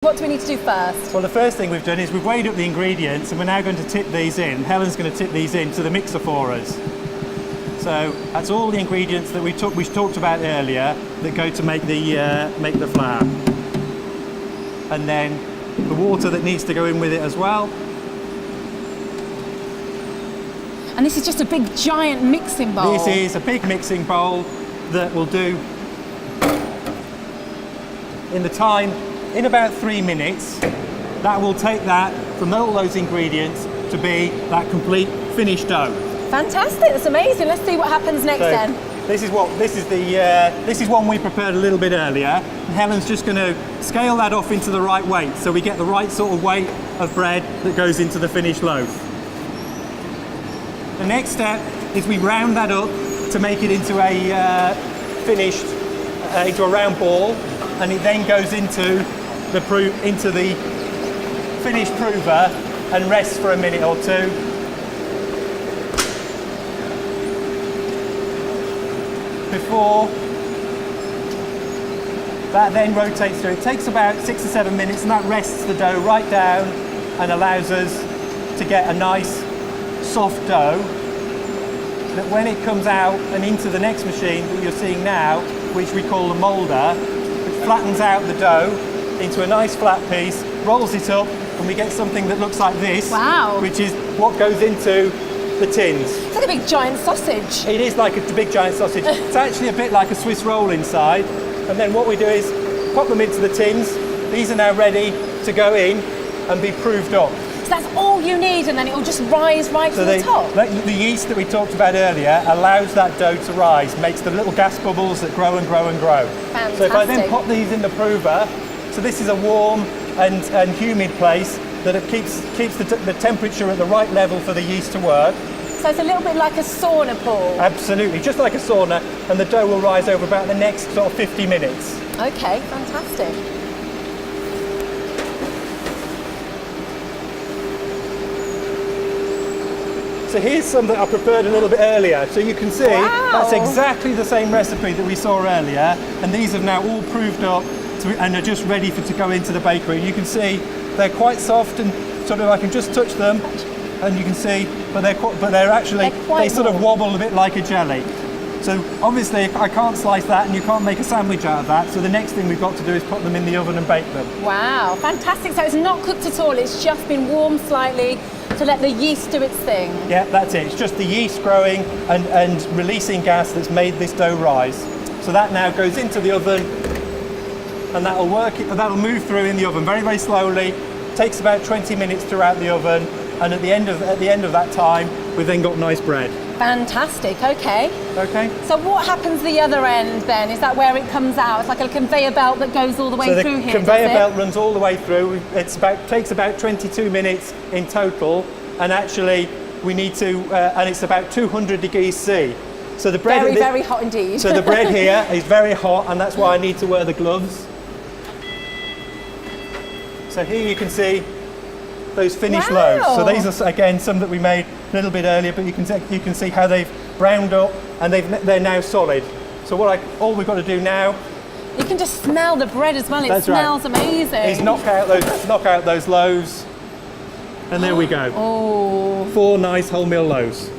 What do we need to do first? Well, the first thing we've done is we've weighed up the ingredients and we're now going to tip these in. Helen's going to tip these into the mixer for us. So that's all the ingredients that we talked about earlier that go to make the flour. And then the water that needs to go in with it as well. And this is just a big giant mixing bowl. This is a big mixing bowl that will do in about 3 minutes. That will take that from all those ingredients to be that complete finished dough. Fantastic, that's amazing. Let's see what happens next then. This is one we prepared a little bit earlier. And Helen's just going to scale that off into the right weight so we get the right sort of weight of bread that goes into the finished loaf. The next step is we round that up to make it into a into a round ball, and it then goes into the finished prover and rests for a minute or two. Before that then rotates through. It takes about 6 or 7 minutes, and that rests the dough right down and allows us to get a nice soft dough that when it comes out and into the next machine that you're seeing now, which we call the moulder, which flattens out the dough into a nice flat piece, rolls it up, and we get something that looks like this. Wow. Which is what goes into the tins. It's like a big giant sausage. It is like a big giant sausage. It's actually a bit like a Swiss roll inside. And then what we do is pop them into the tins. These are now ready to go in and be proved up. So that's all you need, and then it will just rise right to the top. The yeast that we talked about earlier allows that dough to rise, makes the little gas bubbles that grow and grow and grow. Fantastic. So if I then pop these in the prover, so this is a warm and humid place that it keeps the temperature at the right level for the yeast to work. So it's a little bit like a sauna pool. Absolutely, just like a sauna, and the dough will rise over about the next sort of 50 minutes. Okay, fantastic. So here's some that I prepared a little bit earlier. So you can see that's exactly the same recipe that we saw earlier, and these have now all proved up and are just ready to go into the bakery. You can see they're quite soft and sort of I can just touch them, and you can see, but they sort of wobble a bit like a jelly. So obviously I can't slice that, and you can't make a sandwich out of that. So the next thing we've got to do is put them in the oven and bake them. Wow, fantastic. So it's not cooked at all. It's just been warmed slightly to let the yeast do its thing. Yeah, that's it. It's just the yeast growing and releasing gas that's made this dough rise. So that now goes into the oven, and that'll move through in the oven very, very slowly. Takes about 20 minutes throughout the oven, and at the end of that time, we've then got nice bread. Fantastic, okay. Okay. So what happens the other end then? Is that where it comes out? It's like a conveyor belt that goes all the way through here, So the conveyor belt runs all the way through. Takes about 22 minutes in total, and actually we need to, and it's about 200 degrees C. So the bread very hot indeed. So the bread here is very hot, and that's why I need to wear the gloves. So here you can see those finished loaves. So these are again some that we made a little bit earlier, but you can see how they've browned up and they're now solid. So all we've got to do now. You can just smell the bread as well. It smells amazing. Is knock out those loaves, and there we go. Oh, 4 nice wholemeal loaves.